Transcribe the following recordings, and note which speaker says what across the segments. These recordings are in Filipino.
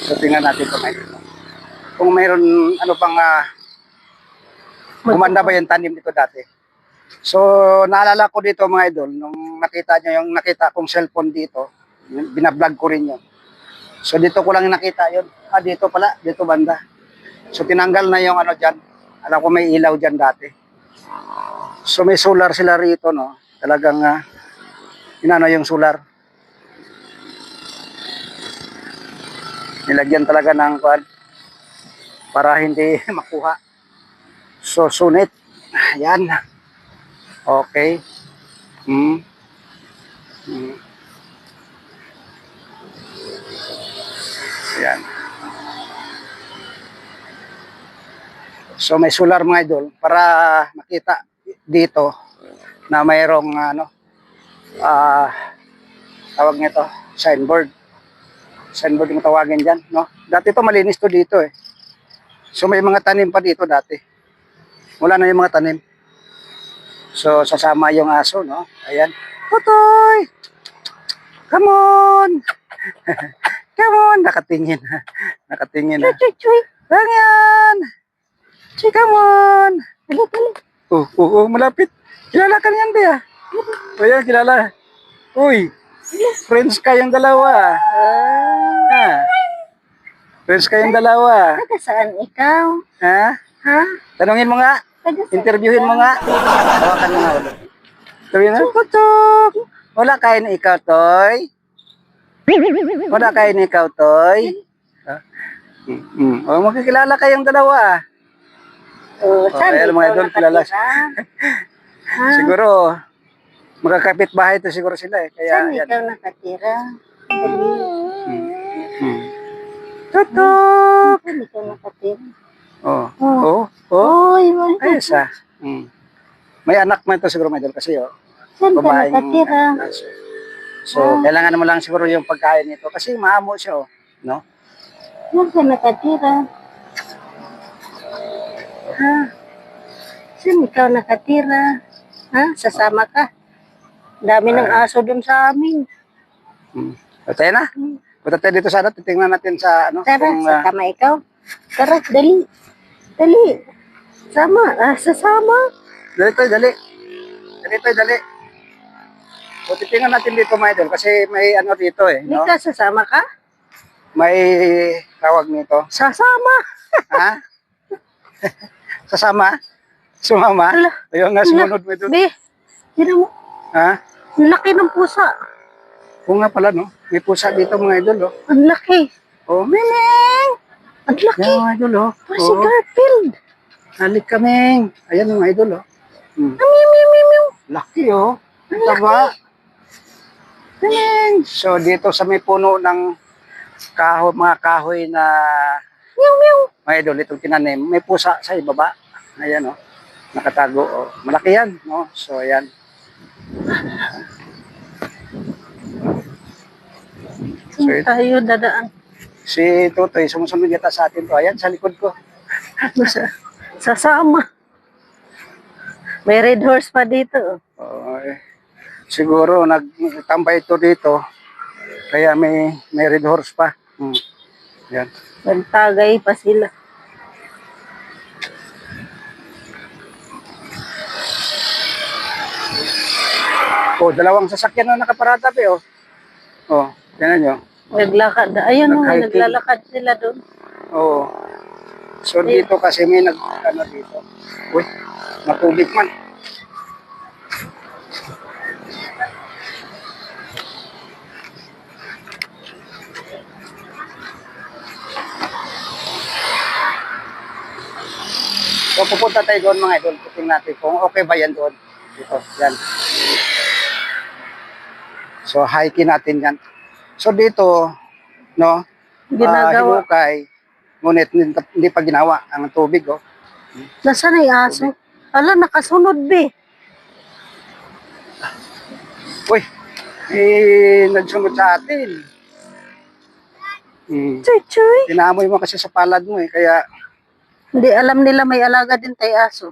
Speaker 1: So tingnan natin ito ngayon. Kung mayroon ano pang gumanda ba yung tanim dito dati. So naalala ko dito mga idol, nung nakita nyo yung nakita kong cellphone dito, binablog ko rin yun. So dito ko lang nakita yun. Dito pala, dito banda. So tinanggal na yung ano dyan. Alam ko may ilaw dyan dati. So may solar sila rito, no? Talagang inano yung solar. Nilagyan talaga ng kuan para hindi makuha. So sunit. Ayan. Okay. Ayan. So may solar mga idol para makita dito na mayroong tawag nito, signboard. Signboard yung tawagin dyan, no? Dati to malinis to dito eh. So may mga tanim pa dito dati. Wala na yung mga tanim. So sasama yung aso, no? Ayan. Putoy! Come on! Come on! Nakatingin. Nakatingin na.
Speaker 2: Chuy!
Speaker 1: Ganyan! Come on! Malapit. Kilala ka niyan, Bea. Ayan, kilala. Uy, friends kayong dalawa. Friends kayong dalawa.
Speaker 2: Taga saan ikaw?
Speaker 1: Ha?
Speaker 2: Ha?
Speaker 1: Tanungin mo nga.
Speaker 2: Taga saan?
Speaker 1: Interviewin mo nga. Hawakan mo nga ulo. Sabihin na, Putok! Wala kain ikaw, Toy? Wala kain ikaw, Toy? O, makikilala kayong dalawa.
Speaker 2: Saan
Speaker 1: ayan, mga idol, kilala siya.
Speaker 2: nakatira?
Speaker 1: Siguro, magkakapit bahay to siguro sila eh. Kaya,
Speaker 2: Saan ikaw nakatira? Dali.
Speaker 1: Tutok!
Speaker 2: Saan ikaw nakatira?
Speaker 1: Oh.
Speaker 2: Uy, wala.
Speaker 1: Ayos ah. May anak man ito siguro, mga idol, kasi
Speaker 2: Saan ka
Speaker 1: babaeng
Speaker 2: nakatira?
Speaker 1: aso. So, kailangan mo lang siguro yung pagkain nito kasi maamo siya, no?
Speaker 2: Saan ka nakatira? Ha? Saan ikaw nakatira? Ha? Sasama ka? Dami ng aso dun sa amin.
Speaker 1: Tayo na. Punta tayo dito sa ano, titingnan natin sa ano.
Speaker 2: Tara,
Speaker 1: kung,
Speaker 2: sasama ikaw. Tara, dali. Dali. Sama. Sasama.
Speaker 1: dali tayo, dali. Dali tayo, dali. So, titingnan natin dito, mga idol, kasi may ano dito eh, no?
Speaker 2: Nika, sasama ka?
Speaker 1: May tawag nito.
Speaker 2: Sasama.
Speaker 1: Ha? Sasama? Sumama?
Speaker 2: Hala.
Speaker 1: Ayun nga, sumunod mo doon.
Speaker 2: Be, yun mo.
Speaker 1: Ha?
Speaker 2: Ang laki ng pusa.
Speaker 1: Oo nga pala, no? May pusa dito, mga idol, oh.
Speaker 2: Ang laki.
Speaker 1: Oh, Miming!
Speaker 2: Ang laki.
Speaker 1: Yan, mga idol, oh.
Speaker 2: Si Garfield.
Speaker 1: Halik kaming. Ayan, mga idol, oh.
Speaker 2: Meow.
Speaker 1: Laki, oh. Taba. Miming! So, dito sa may puno ng kahoy, mga kahoy na
Speaker 2: Meow.
Speaker 1: mga idol, itong tinanim, may pusa sa ibaba. Ayan, oh. Nakatago, oh. Malaki yan, no? So, ayan. So,
Speaker 2: Tayo dadaan.
Speaker 1: si Totoy, sumusunod yata sa atin to. Ayan, sa likod ko.
Speaker 2: Sasama. May red horse pa dito.
Speaker 1: Siguro, nagtambay ito dito. Kaya may red horse pa. Ayan.
Speaker 2: Nagtagay pa sila.
Speaker 1: Oh, dalawang sasakyan na nakaparada pa, oh. Oh, tingnan nyo.
Speaker 2: Naglakad. Ayun,
Speaker 1: Nag-hiking.
Speaker 2: naglalakad sila doon.
Speaker 1: Oo. So dito kasi may ano dito. Uy, matubig man. So pupunta tayo doon, mga idol. Tingnan natin kung okay ba yan doon. Dito, yan. So hiking natin yan. So dito, no,
Speaker 2: Ginagawa.
Speaker 1: hinukay, ngunit hindi pa ginawa ang tubig, oh.
Speaker 2: Nasaan ay aso? Ala, nakasunod, be.
Speaker 1: Uy, nagsunod sa atin.
Speaker 2: Chuy.
Speaker 1: Tinamoy mo kasi sa palad mo eh, kaya
Speaker 2: Hindi alam nila may alaga din tayo aso.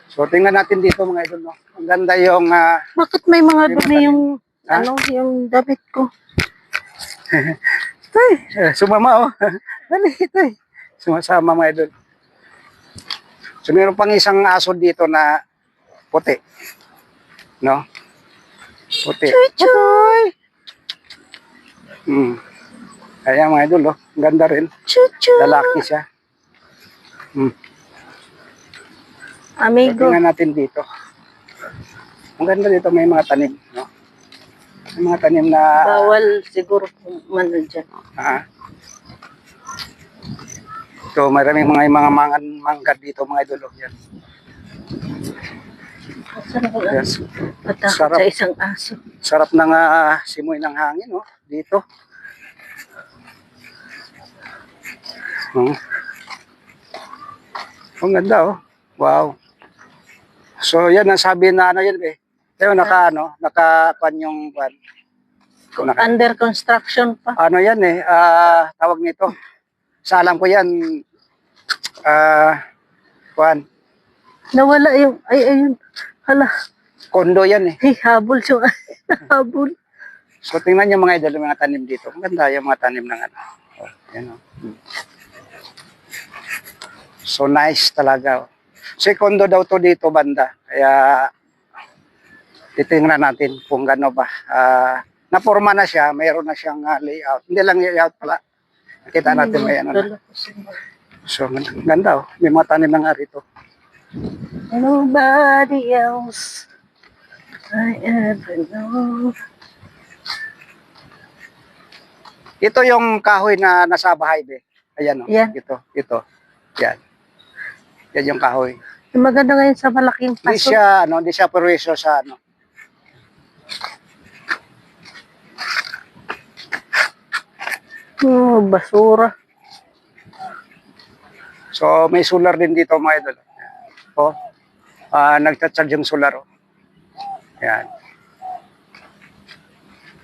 Speaker 1: so tingnan natin dito, mga idol, no. Ang ganda yung
Speaker 2: Bakit may mga
Speaker 1: May
Speaker 2: dumi
Speaker 1: mga
Speaker 2: yung,
Speaker 1: Ha?
Speaker 2: yung damit ko?
Speaker 1: Tay, sumama oh. Dali, tay. Sumasama mga idol. So meron pang isang aso dito na puti. No? Puti.
Speaker 2: Chuchoy!
Speaker 1: Hmm. Kaya mga idol, oh. Ang ganda rin.
Speaker 2: Chuchoy!
Speaker 1: Lalaki siya. Hmm.
Speaker 2: Amigo.
Speaker 1: Tingnan natin dito. Ang ganda dito, may mga tanim. No? May mga tanim na...
Speaker 2: Bawal siguro kung ano dyan.
Speaker 1: So, maraming mga mangga dito, mga idol. Yan.
Speaker 2: Sarap ang
Speaker 1: Yes.
Speaker 2: patakot
Speaker 1: Sarap.
Speaker 2: sa isang aso.
Speaker 1: Sarap ng simoy ng hangin, no? Dito. Ang ganda, oh. Wow. So, yan ang sabi na ano yun, eh. Pero nakakuan yung kuan.
Speaker 2: Under construction pa.
Speaker 1: Ano yan, eh, tawag nito. Sa alam ko yan, kuan,
Speaker 2: Nawala yung, ayun. Hala,
Speaker 1: kondo yan, eh.
Speaker 2: habol siya. Habol.
Speaker 1: So, tingnan yung mga idol, yung mga tanim dito. Ang ganda yung mga tanim ng ano. Oh, yan, oh. So, nice talaga, oh. Kondo daw to dito, banda. Kaya, titingnan natin kung gano ba. Naporma na siya, mayroon na siyang layout. Hindi lang layout pala. Nakita natin may ano na. So, ganda, oh. May mga tanim na nga rito.
Speaker 2: Nobody else I ever know.
Speaker 1: Ito yung kahoy na nasa bahay, be. Ayan, oh.
Speaker 2: Yan.
Speaker 1: Ito. Yan. Yan yung kahoy.
Speaker 2: Maganda ngayon sa malaking
Speaker 1: Hindi
Speaker 2: paso.
Speaker 1: hindi siya perwisyo sa ano.
Speaker 2: Oh, basura.
Speaker 1: So, may solar din dito, mga idol. Oh, nagcha-charge yung solar, oh. Yan.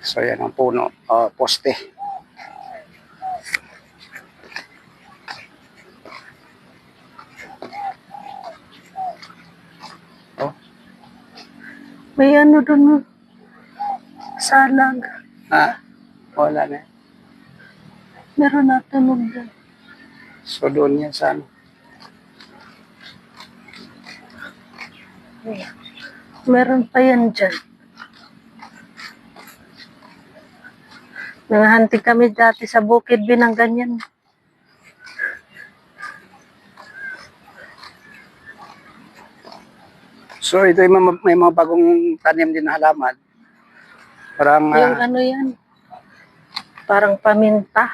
Speaker 1: So, yan ang puno, poste. Oh,
Speaker 2: May ano doon, salag.
Speaker 1: wala na.
Speaker 2: Meron natunog doon.
Speaker 1: So, doon yan sa ano.
Speaker 2: Meron pa yan dyan. Nangahanti kami dati sa bukid binang ganyan.
Speaker 1: So, ito yung may mga bagong tanim din na halaman. Parang,
Speaker 2: Yung ano yan. Parang paminta.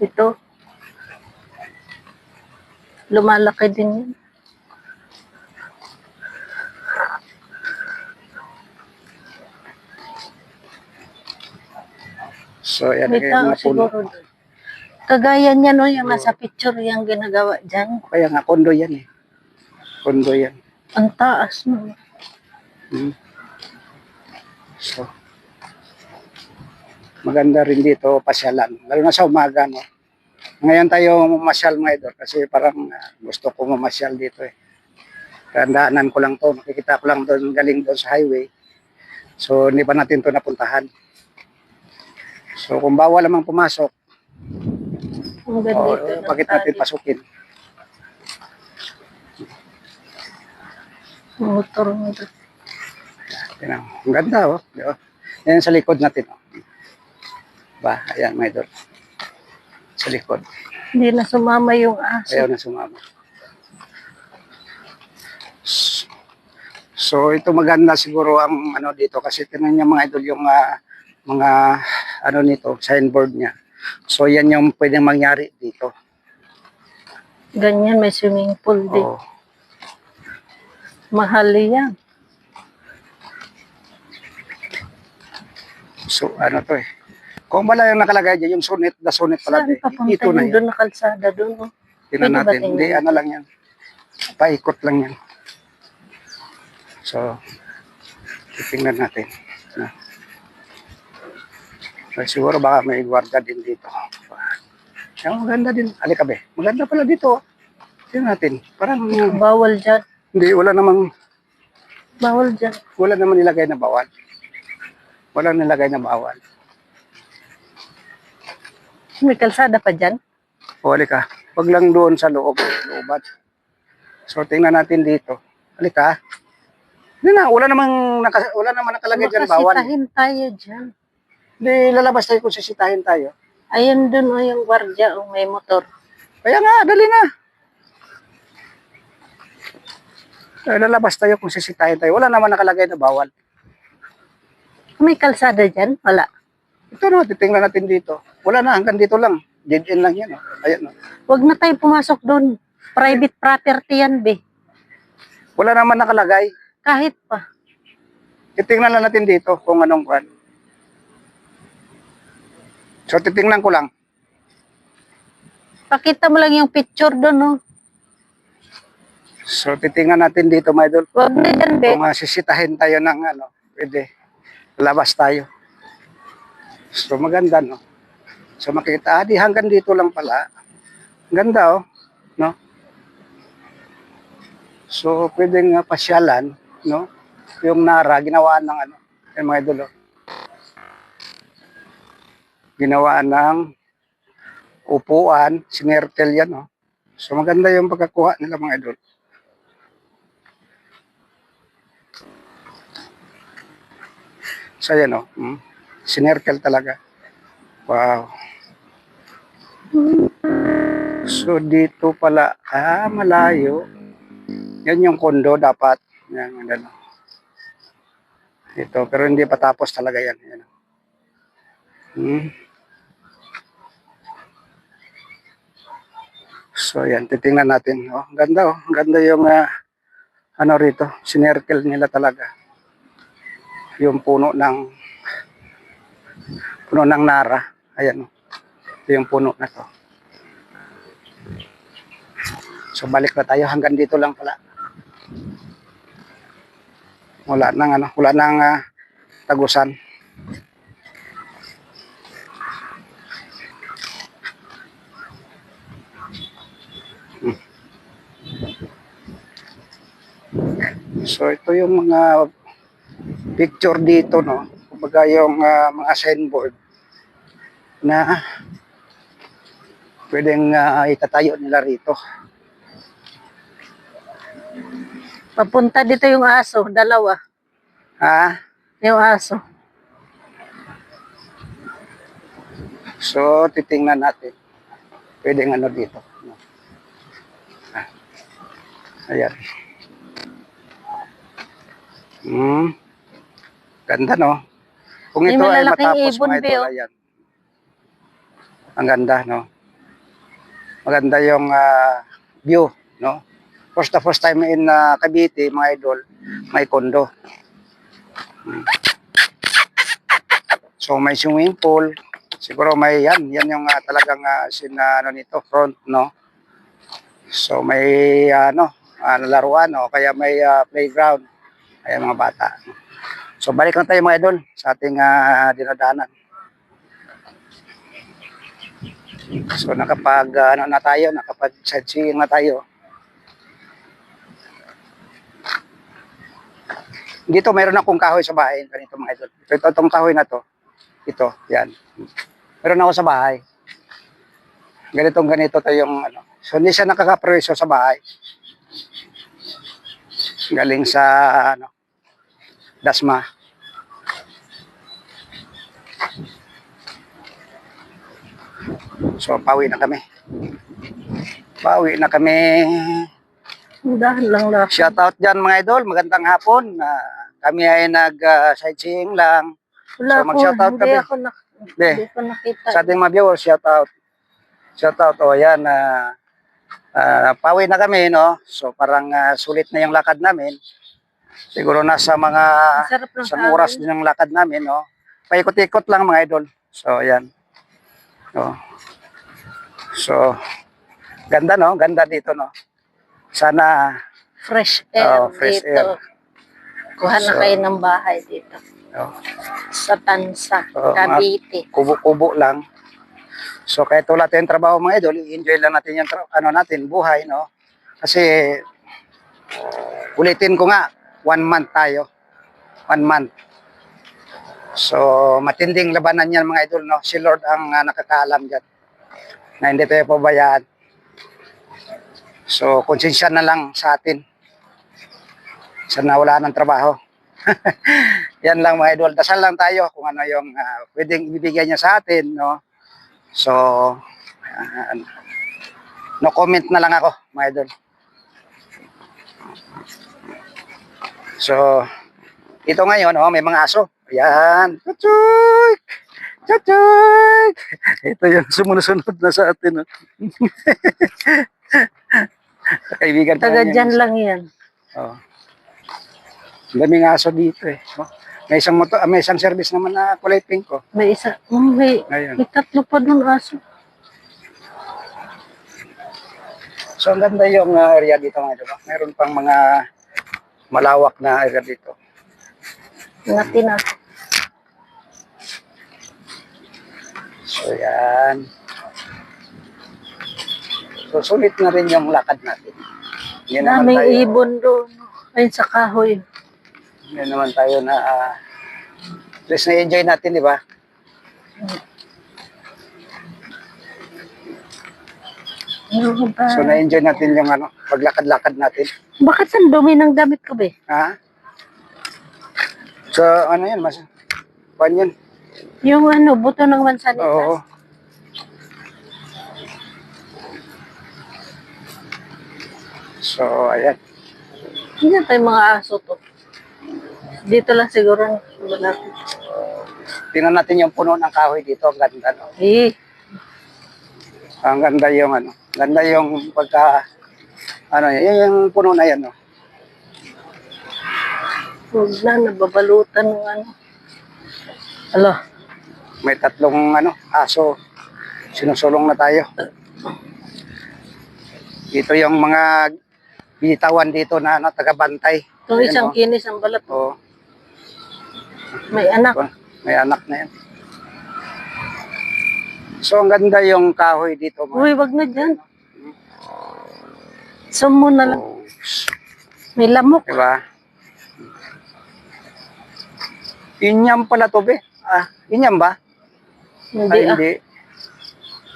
Speaker 2: Ito. Lumalaki din yan.
Speaker 1: so, yan
Speaker 2: May
Speaker 1: yung
Speaker 2: tao
Speaker 1: mga puno.
Speaker 2: siguro doon. Kagaya niya no, yung nasa picture yung ginagawa dyan.
Speaker 1: Kaya nga, kondo yan eh. Kondo yan.
Speaker 2: Ang taas no.
Speaker 1: So, maganda rin dito pasyalan. Lalo na sa umaga, no? Ngayon tayo mamasyal, mga idol, kasi parang gusto ko mamasyal dito eh. Tandaanan ko lang to, nakikita ko lang doon, galing doon sa highway. So, hindi pa natin to napuntahan. So, kung bawal namang pumasok,
Speaker 2: Ang ganda dito.
Speaker 1: bakit natin pasukin?
Speaker 2: Motor mo doon.
Speaker 1: Yan, ang ganda, oh. Yan sa likod natin, oh. Ba, ayan, mga idol. Sa likod.
Speaker 2: Hindi na sumama yung aso.
Speaker 1: Ayaw na sumama. So, ito maganda siguro ang ano dito kasi tingnan niya mga idol yung mga ano nito, signboard niya. So, yan yung pwedeng mangyari dito.
Speaker 2: Ganyan, may swimming pool din.
Speaker 1: Oh.
Speaker 2: Mahal yan.
Speaker 1: So, ano to eh. Kung wala yung nakalagay dyan, yung sunet, the sunet pala.
Speaker 2: Saan papunta
Speaker 1: Ito na
Speaker 2: yun?
Speaker 1: yan.
Speaker 2: Doon na kalsada doon. Oh.
Speaker 1: Tingnan
Speaker 2: Pwede ba
Speaker 1: natin.
Speaker 2: tingnan?
Speaker 1: Hindi, ano lang yan. Paikot lang yan. So, titingnan natin. So, siguro baka may gwarda din dito. Yung maganda din. Halika be. Maganda pala dito. Tingnan natin. Parang,
Speaker 2: Bawal dyan.
Speaker 1: hindi, wala namang nilagay na bawal. Walang nilagay na bawal.
Speaker 2: May kalsada pa dyan.
Speaker 1: O, halika. Huwag lang doon sa looban. So, tingnan natin dito. Halika. Hindi na, wala namang nakalagay dyan, bawal.
Speaker 2: Makasitahin tayo dyan.
Speaker 1: Hindi, lalabas tayo kung sisitahin tayo.
Speaker 2: Ayun dun o yung gwardiya o may motor.
Speaker 1: Kaya nga, dali na. Lalabas tayo kung sisitahin tayo. Wala naman nakalagay na bawal.
Speaker 2: May kalsada dyan? Wala.
Speaker 1: Ito no, titingnan natin dito. Wala na, hanggang dito lang. Dead end lang yan. Oh. Ayan, no.
Speaker 2: Huwag na tayo pumasok doon. Private property yan, be.
Speaker 1: Wala naman nakalagay.
Speaker 2: Kahit pa.
Speaker 1: Titingnan lang natin dito kung anong kwan. So, titingnan ko lang.
Speaker 2: Pakita mo lang yung picture doon, no?
Speaker 1: So, titingnan natin dito, my idol.
Speaker 2: Huwag na dyan, be.
Speaker 1: Kung sisitahin tayo ng ano, pwede. Labas tayo. So, maganda, no? So, makita, di hanggang dito lang pala. Ganda, oh. No? So, pwedeng pasyalan, no? Yung Nara, ginawaan ng ano, yung mga idol, oh. Ginawaan ng upuan, sinertel yan, no? So, maganda yung pagkakuha nila, mga idol. So, yan, oh. Sinerkel talaga. Wow. So, dito pala, malayo. Yan yung kondo dapat. Yan, ano. Ito, pero hindi pa tapos talaga yan. Yan. So, yan, titingnan natin. Oh, ganda, oh. Ganda yung, ano rito, sinerkel nila talaga. Yung puno ng Nara. Ayan, oh. Ito yung puno na to. So balik na tayo, hanggang dito lang pala. Wala nang tagusan. So ito yung mga picture dito, no. Kumbaga yung mga signboard na pwedeng itatayo nila rito.
Speaker 2: Papunta dito yung aso, dalawa.
Speaker 1: Ha?
Speaker 2: Yung aso.
Speaker 1: So, titingnan natin. Pwedeng ano dito. Ayan. Ganda, no? Kung
Speaker 2: May
Speaker 1: ito ay
Speaker 2: malalaking
Speaker 1: matapos,
Speaker 2: ibon,
Speaker 1: mga idol,
Speaker 2: Beo.
Speaker 1: ayan. Ang ganda, no? Maganda yung view, no? First time in Cavite, mga idol, may kondo. So, may swimming pool. Siguro may yan yung talagang ano nito, front, no? So, may laruan, no? Kaya may playground. Kaya mga bata. So, balik lang tayo, mga idol, sa ating dinadaanan. So, nakapag sightseeing na tayo. Dito mayroon akong kahoy sa bahay, ganito, mga idol. Itong kahoy na to. Ito, yan. Meron ako sa bahay. Ganito tayong ano. So hindi siya nakakapreso sa bahay. Galing sa Dasma. So pauwi na kami.
Speaker 2: Dahan lang lang.
Speaker 1: Shout out dyan, mga idol. Magandang hapon. Kami ay nag-sightseeing lang.
Speaker 2: Wala
Speaker 1: So, mag-shoutout
Speaker 2: hindi
Speaker 1: kami.
Speaker 2: hindi ko nakita.
Speaker 1: Sa ating mga viewers, shout out. O yan, pauwi na kami, no? So parang sulit na yung lakad namin. Siguro nasa mga
Speaker 2: Sarap lang
Speaker 1: isang oras din ang lakad namin, no? Paikot-ikot lang, mga idol. So yan. No? So, ganda, no? Ganda dito, no? Sana
Speaker 2: Fresh air
Speaker 1: fresh
Speaker 2: dito.
Speaker 1: air.
Speaker 2: Kuha na kayo ng bahay dito. Sa Tansa, Cavite.
Speaker 1: Kubo-kubo lang. So kahit wala tayong trabaho, mga idol, i-enjoy lang natin yung buhay, no? Kasi ulitin ko nga, 1 month tayo. 1 month. So matinding labanan yan, mga idol, no? Si Lord ang nakakaalam dyan. na hindi tayo pabayaan. So, konsensya na lang sa atin. Sana wala ng trabaho. Yan lang mga idol. Dasal lang tayo kung ano yung pwedeng ibibigay niya sa atin, no? So, no comment na lang ako, mga idol. So, ito ngayon, oh, may mga aso. Ayan. Chuchuk! Chuchuk! Ito yung sumusunod na sa atin. Oh. Kaibigan ko
Speaker 2: Taga
Speaker 1: yan.
Speaker 2: dyan lang yan.
Speaker 1: Oh. Daming aso dito eh. Oh. May isang service naman na kulay pink ko.
Speaker 2: May isa, may
Speaker 1: Ngayon.
Speaker 2: tatlo pa dun aso.
Speaker 1: So ang ganda yung area dito mga diba? Meron pang mga malawak na area dito.
Speaker 2: Natin na.
Speaker 1: So yan. So sulit na rin yung lakad natin. Hindi naman
Speaker 2: Daming
Speaker 1: tayo,
Speaker 2: ibon doon. Ayun sa kahoy.
Speaker 1: hindi naman tayo na at least na-enjoy natin, di ba?
Speaker 2: Ano ba?
Speaker 1: So na-enjoy natin yung paglakad-lakad natin.
Speaker 2: Bakit ang dumi ng damit ko be?
Speaker 1: Ha? So ano yan, mas pan yun.
Speaker 2: Yung buto ng mansanita.
Speaker 1: Oo. So ayan.
Speaker 2: Hindi na tayo mga aso to. Dito lang siguro natin.
Speaker 1: Tingnan natin yung puno ng kahoy dito. Ang ganda, no?
Speaker 2: Eh,
Speaker 1: Ang ganda yung ganda yung pagka, yun yung puno na yan, no?
Speaker 2: huwag na, nababalutan ng Alo,
Speaker 1: May tatlong, aso. Sinusulong na tayo. Dito yung mga bitawan dito na, taga-bantay.
Speaker 2: itong
Speaker 1: Ayan,
Speaker 2: isang
Speaker 1: oh.
Speaker 2: kinis ang balat.
Speaker 1: Oo.
Speaker 2: May anak.
Speaker 1: May anak na yan. So, ang ganda yung kahoy dito.
Speaker 2: Uy, wag na dyan. Sumo na lang.
Speaker 1: Oh,
Speaker 2: May lamok.
Speaker 1: diba? Inyam pala to, be. Inyam ba?
Speaker 2: Hindi
Speaker 1: Ay, hindi.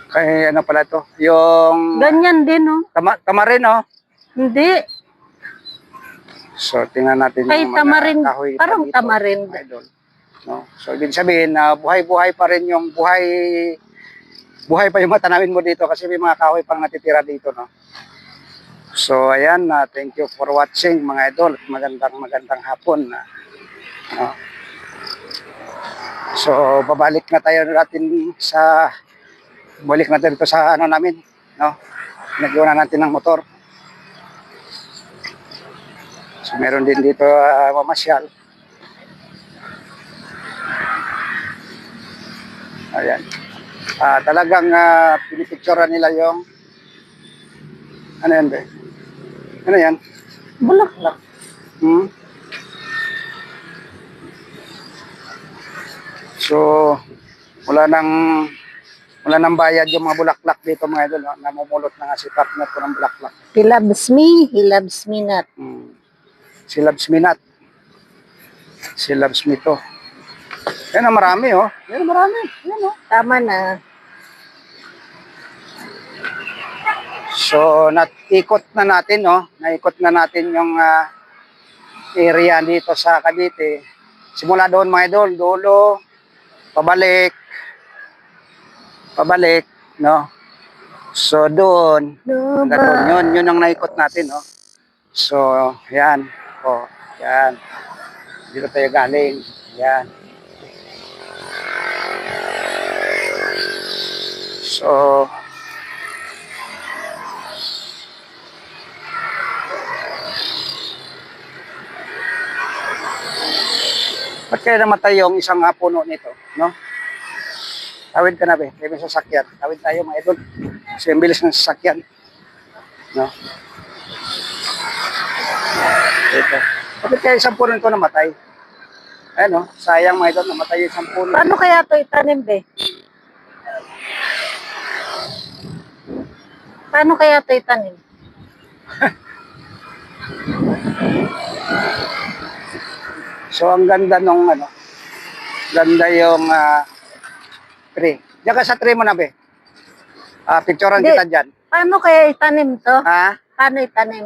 Speaker 1: Kaya ano pala to? Yung
Speaker 2: Ganyan din, oh.
Speaker 1: tamarin, oh.
Speaker 2: Hindi.
Speaker 1: So, tingnan natin
Speaker 2: Kay
Speaker 1: yung mga
Speaker 2: tamarin.
Speaker 1: kahoy pa
Speaker 2: Parang
Speaker 1: dito,
Speaker 2: tamarin.
Speaker 1: mga idol. No? So, ibig sabihin na buhay-buhay pa rin yung buhay pa yung matanawin mo dito kasi may mga kahoy pang natitira dito, no? So, ayan, thank you for watching, mga idol. Magandang hapon. No? So, babalik na tayo balik natin dito sa namin, no? Nag-iwan natin ng motor. So, meron din dito mamasyal. Ayan. Talagang pinipicturean nila yung ano yan, be? Ano yan?
Speaker 2: Bulaklak.
Speaker 1: Hmm? So, wala nang bayad yung mga bulaklak dito, mga idol. No? Namumulot na nga si partner ko ng bulaklak.
Speaker 2: He loves me not.
Speaker 1: Si loves me not. Si loves me to. Yan ang marami, oh. Yan ang marami. Yan, oh.
Speaker 2: Tama na.
Speaker 1: So, naikot na natin, no? Naikot na natin yung area dito sa Cavite. Simula doon, mga idol, dulo, pabalik, no? So, doon, hanggang doon, yun ang naikot natin, no? So, yan. Oh, yan. Dito tayo galing. Yan. So, ba't kaya namatay yung isang puno nito, no? Tawid ka na, be. May sasakyan. Tawid tayo, mga idol. Kasi ang bilis ng sasakyan. No? Ito. Bakit kaya isang puno nito namatay? Ayan, no? Sayang, mga idol, namatay yung isang puno.
Speaker 2: Paano kaya ito itanim, be? Paano kaya ito itanim?
Speaker 1: So, ang ganda nung, ganda yung tree. Diyan ka sa tree mo na, be. Picturean
Speaker 2: Hindi.
Speaker 1: kita dyan.
Speaker 2: Paano kaya itanim to?
Speaker 1: Ha?
Speaker 2: Paano itanim?